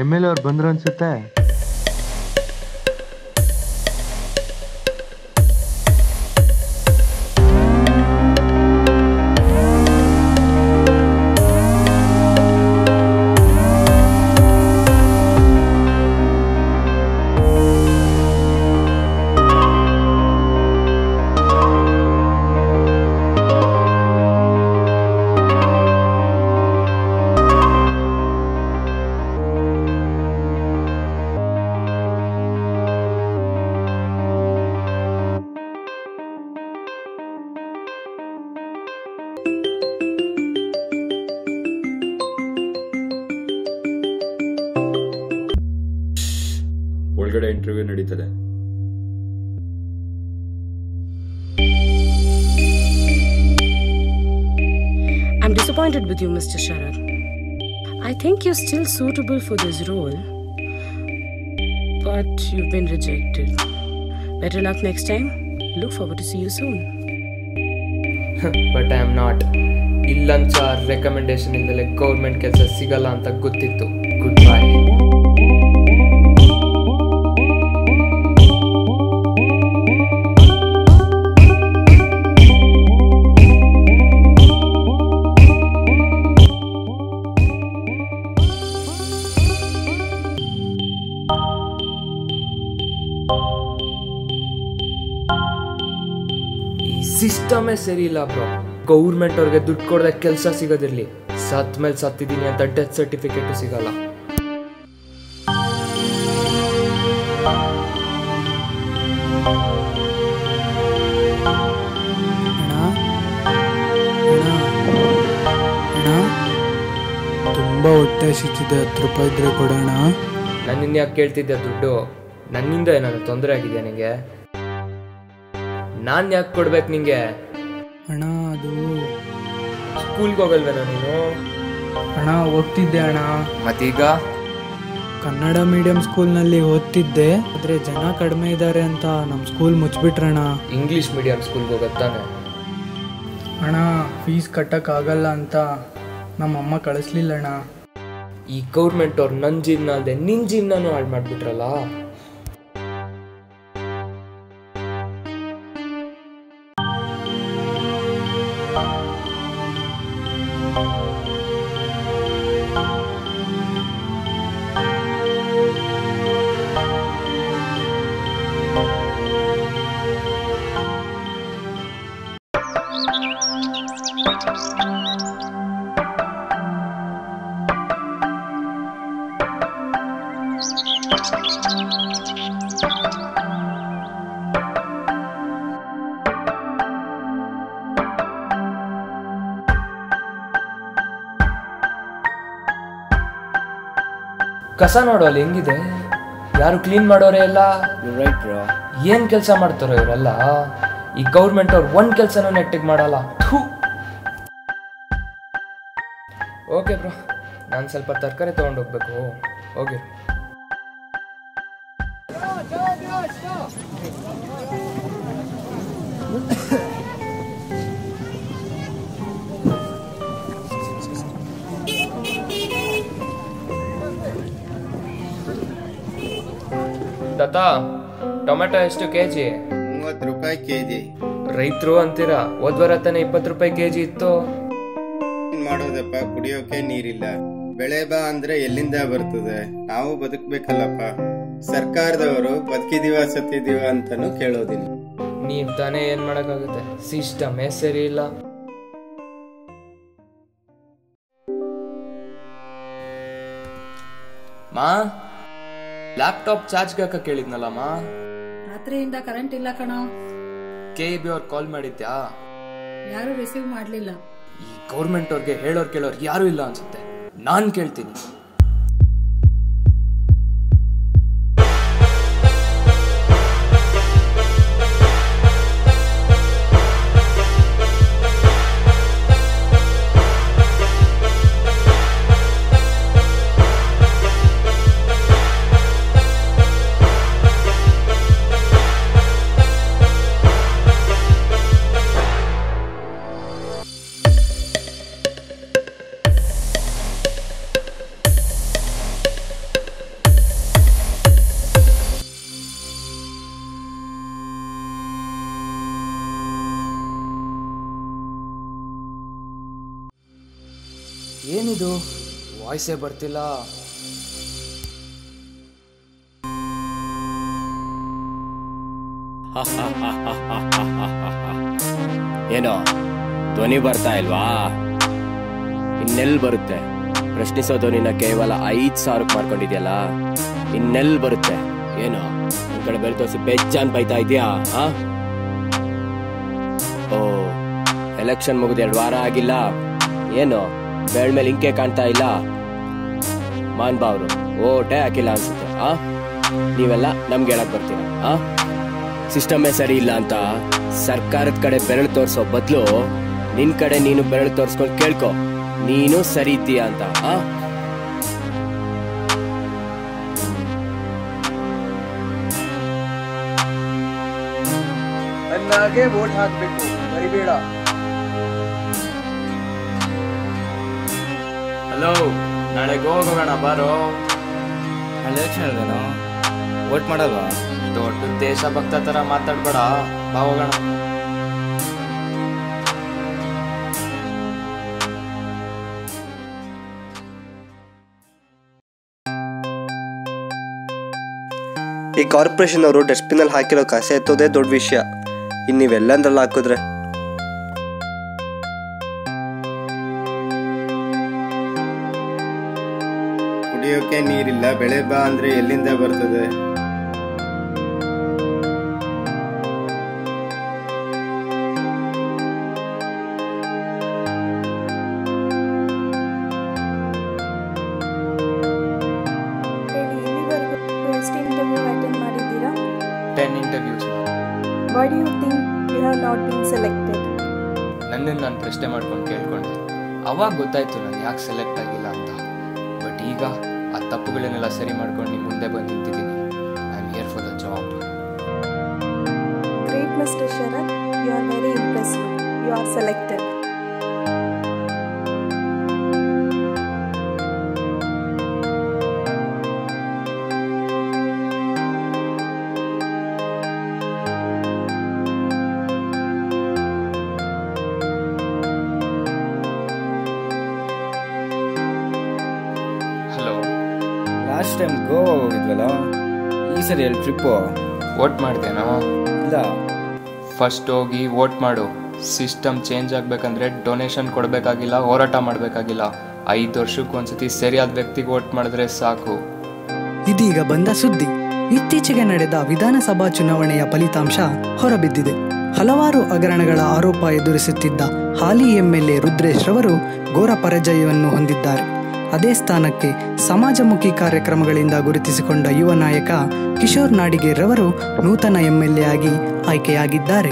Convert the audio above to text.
MLA ಅವ್ರು ಬಂದ್ರು ಅನ್ಸುತ್ತೆ. ಒಳಗಡೆ ಇಂಟರ್ವ್ಯೂ ನಡೀತದೆ. I'm disappointed with you, Mr. Sharad. I think you're still suitable for this role, but you've been rejected. Better luck next time. Look forward to see you soon. But I am not. ಇಲ್ಲಂಚ recommendation ಇಂದಲೇ government ಕೆಲಸ ಸಿಗಲ್ಲ ಅಂತ ಗೊತ್ತಿತ್ತು. Good bye. ಸಿಸ್ಟಮೇ ಸರಿ ಇಲ್ಲ bro. Government ಅವ್ರಿಗೆ ದುಡ್ಡು ಕೊಡದೆ ಕೆಲಸ ಸಿಗೋದಿರ್ಲಿ, ಸತ್ ಮೇಲೆ ಸತ್ತಿದ್ದೀನಿ ಅಂತ ಡೆತ್ ಸರ್ಟಿಫಿಕೇಟ್ ಸಿಗಲ್ಲ. ತುಂಬಾ ಹೊಟ್ಟೆ ಹಸಿತಿದೆ, 10 ರೂಪಾಯಿ ಇದ್ರೆ ಕೊಡೋಣ. ನನ್ನಿಂದ ಯಾಕೆ ಕೇಳ್ತಿದ್ದೆ ದುಡ್ಡು? ನನ್ನಿಂದ ಏನಾದ್ರು ತೊಂದರೆ ಆಗಿದೆಯಾ ನಿಂಗೆ? ನಾನು ಯಾಕೆ ಕೊಡ್ಬೇಕು ನಿಂಗೆ? ಅಣ್ಣ ಅದು ಸ್ಕೂಲ್ಗೆ ಹೋಗಲ್ವೇನೋ ನೀನು? ಅಣ್ಣ ಓದ್ತಿದ್ದೆ ಅಣ್ಣ. ಮತ್ತೀಗ? ಕನ್ನಡ ಮೀಡಿಯಂ ಸ್ಕೂಲ್ನಲ್ಲಿ ಓದ್ತಿದ್ದೆ, ಆದರೆ ಜನ ಕಡಿಮೆ ಇದ್ದಾರೆ ಅಂತ ನಮ್ಮ ಸ್ಕೂಲ್ ಮುಚ್ಚಿಬಿಟ್ರಣ್ಣ. ಇಂಗ್ಲೀಷ್ ಮೀಡಿಯಂ ಸ್ಕೂಲ್ಗೆ ಹೋಗುತ್ತಾನೆ. ಅಣ್ಣ ಫೀಸ್ ಕಟ್ಟಕ್ಕಾಗಲ್ಲ ಅಂತ ನಮ್ಮಮ್ಮ ಕಳಿಸ್ಲಿಲ್ಲಣ್ಣ. ಈ ಗೌರ್ಮೆಂಟ್ ಅವ್ರು ನನ್ನ ಜೀವನ ಅಲ್ಲದೆ ನಿನ್ನ ಜೀವನನೂ ಹಾಳು ಮಾಡಿಬಿಟ್ರಲ್ಲ. ಕಸ ನೋಡು ಅಲ್ಲಿ ಹೆಂಗಿದೆ, ಯಾರು ಕ್ಲೀನ್ ಮಾಡೋರೇ ಇಲ್ಲ. ಏನ್ ಕೆಲಸ ಮಾಡ್ತಾರೋ ಇವರೆಲ್ಲ. ಈ ಗೌರ್ಮೆಂಟ್ ಅವ್ರು ಒಂದ್ ಕೆಲಸನೂ ನೆಟ್ಟಿಗೆ ಮಾಡಲ್ಲ. ಓಕೆ ಬ್ರೋ, ನಾನು ಸ್ವಲ್ಪ ತರಕಾರಿ ತಗೊಂಡೋಗ್ಬೇಕು. ಓಕೆ. ದತ್ತಾ, ಟೊಮೆಟೊ ಎಷ್ಟು ಕೆಜಿ? 30 ರೂಪಾಯಿ ಕೆಜಿ. ರೈತರು ಅಂತೀರಾ, ಹೋದ್ವಾರ ತಾನೆ 20 ರೂಪಾಯಿ ಕೆಜಿ ಇತ್ತು. ಏನ್ ಮಾಡೋದಪ್ಪ, ಕುಡಿಯೋಕೆ ನೀರಿಲ್ಲ. ಬೆಳೆ ಬಾ ಅಂದ್ರೆ ಎಲ್ಲಿಂದ ಬರ್ತದೆ? ನಾವು ಬದುಕ್ಬೇಕಲ್ಲಪ್ಪ. ಸರ್ಕಾರದವರು ಬದುಕಿದೀವ ಸತ್ತಿದೀವ ಅಂತಾನು ಕೇಳೋದಿಲ್ಲ. ನೀವ್ ತಾನೇ ಏನ್ ಮಾಡಕ್ಕಾಗುತ್ತೆ, ಸಿಸ್ಟಮೇ ಸರಿ ಇಲ್ಲ. ಮಾ, ಲ್ಯಾಪ್ಟಾಪ್ ಚಾರ್ಜ್ಗೆ ಹಾಕ ಕೇಳಿದ್ನಲ್ಲಮ್ಮ. ರಾತ್ರಿಯಿಂದ ಕರೆಂಟ್ ಇಲ್ಲ ಕಣೋ. KEB ಅವ್ರು ಕಾಲ್ ಮಾಡಿದ್ಯಾ? ಯಾರು ರಿಸೀವ್ ಮಾಡ್ಲಿಲ್ಲ. ಈ ಗೌರ್ಮೆಂಟ್ ಅವ್ರಿಗೆ ಹೇಳೋರ್ ಕೇಳೋರ್ ಯಾರು ಇಲ್ಲ ಅನ್ಸುತ್ತೆ. ನಾನ್ ಕೇಳ್ತೀನಿ. ಏನಿದು ವಾಯ್ಸೇ ಬರ್ತಿಲ್ಲ. ಏನೋ ಧ್ವನಿ ಬರ್ತಾ ಇಲ್ವಾ? ಇನ್ನೆಲ್ ಬರುತ್ತೆ? ಪ್ರಶ್ನಿಸೋದು ನಿನ್ನ ಕೇವಲ 5,000 ಮಾಡ್ಕೊಂಡಿದ್ಯಲ್ಲ, ಇನ್ನೆಲ್ ಬರುತ್ತೆ? ಏನೋ ನನ್ ಕಡೆ ಬೆಳೆ ತೋರಿಸಿ ಬೆಜ್ಜಾನ್ ಬೈತಾ ಇದೆಯಾ? ಓ, ಎಲೆಕ್ಷನ್ ಮುಗಿದು 2 ವಾರ ಆಗಿಲ್ಲ, ಏನು ಬೆಳ್ ಮೇಲೆ ಇಂಕೆ ಕಾಣ್ತಾ ಇಲ್ಲ? ಮಾನ್ಬಾ ಅವರು ಓಟೇ ಹಾಕಿಲ್ಲ ಅನ್ಸುತ್ತೆ. ನೀವೆಲ್ಲ ನಮ್ಗೆ ಹೇಳಕ್ ಬರ್ತೀರ ಸಿಸ್ಟಮೇ ಸರಿ ಇಲ್ಲ ಅಂತ? ಸರ್ಕಾರದ ಕಡೆ ಬೆರಳು ತೋರ್ಸೋ ಬದಲು ನಿನ್ ಕಡೆ ನೀನು ಬೆರಳು ತೋರ್ಸ್ಕೊಂಡು ಕೇಳ್ಕೊ, ನೀನು ಸರಿ ಇದ್ದೀಯಾ ಅಂತ. ನನ್ನಾಗೆ ವೋಟ್ ಹಾಕ್ಬೇಕು, ಮರಿಬೇಡ. ಹಲೋ, ನಾಳೆ ಹೋಗೋಣ ಬಾರೋ. ಎಲೆಕ್ಷನ್ ಅಲ್ವೇನೋ, ವೋಟ್ ಮಾಡಲ್ವಾ? ದೊಡ್ಡ ದೇಶಭಕ್ತ ತರ ಮಾತಾಡ್ಬೇಡ, ಬಾ ಹೋಗೋಣ. ಈ ಕಾರ್ಪೊರೇಷನ್ ಅವರು ಡಸ್ಟ್ಬಿನಲ್ಲಿ ಹಾಕಿರೋ ಕಸ ಎತ್ತೋದೇ ದೊಡ್ಡ ವಿಷಯ, ಇನ್ನು ನೀವೆಲ್ಲಂದ್ರಲ್ಲಿ ಹಾಕಿದ್ರೆ ಕುಡಿಯೋಕೆ ನೀರಿಲ್ಲ, ಬೆಳೆ ಬಾ ಅಂದ್ರೆ ಎಲ್ಲಿಂದ ಬರ್ತದೆ? ನನ್ನನ್ನು ನಾನು ಪ್ರಶ್ನೆ ಮಾಡ್ಕೊಂಡು ಕೇಳ್ಕೊಂಡೆ, ಅವಾಗ ಗೊತ್ತಾಯ್ತು ನಾನು ಯಾಕೆ ಸೆಲೆಕ್ಟ್ ಆಗಿಲ್ಲ ಅಂತ. ಬಟ್ ಈಗ ಆ ತಪ್ಪುಗಳನ್ನೆಲ್ಲ ಸರಿ ಮಾಡ್ಕೊಂಡು ನಿಮ್ಮ ಮುಂದೆ ಬಂದು ನಿಂತಿದ್ದೀನಿ. I am here for the job. Great, Mr. Sharat. You are very impressive. You are selected. Last time Goa ಹೋಗಿದ್ವಲ್ಲ, ಈ ಸರಿ ಎಲ್ಲಿ ಟ್ರಿಪ್ಪು? ವೋಟ್ ಮಾಡ್ತೇನೋ? ಇಲ್ಲ, ಫಸ್ಟ್ ಹೋಗಿ ವೋಟ್ ಮಾಡು. ಸಿಸ್ಟಮ್ ಚೇಂಜ್ ಆಗಬೇಕಂದ್ರೆ ಡೊನೇಷನ್ ಕೊಡಬೇಕಾಗಿಲ್ಲ, ಹೋರಾಟ ಮಾಡಬೇಕಾಗಿಲ್ಲ. 5 ವರ್ಷಕ್ಕೊಂದ್ಸತಿ ಸರಿಯಾದ ವ್ಯಕ್ತಿಗೆ ವೋಟ್ ಮಾಡಿದ್ರೆ ಸಾಕು. ಇದೀಗ ಬಂದ ಸುದ್ದಿ. ಇತ್ತೀಚೆಗೆ ನಡೆದ ವಿಧಾನಸಭಾ ಚುನಾವಣೆಯ ಫಲಿತಾಂಶ ಹೊರಬಿದ್ದಿದೆ. ಹಲವಾರು ಹಗರಣಗಳ ಆರೋಪ ಎದುರಿಸುತ್ತಿದ್ದ ಹಾಲಿ ಎಂಎಲ್ಎ ರುದ್ರೇಶ್ ರವರು ಘೋರ ಪರಾಜಯವನ್ನು ಹೊಂದಿದ್ದಾರೆ. ಅದೇ ಸ್ಥಾನಕ್ಕೆ ಸಮಾಜಮುಖಿ ಕಾರ್ಯಕ್ರಮಗಳಿಂದ ಗುರುತಿಸಿಕೊಂಡ ಯುವ ನಾಯಕ ಕಿಶೋರ್ ನಾಡಿಗೇರ್ ರವರು ನೂತನ ಎಂಎಲ್ಎ ಆಗಿ ಆಯ್ಕೆಯಾಗಿದ್ದಾರೆ.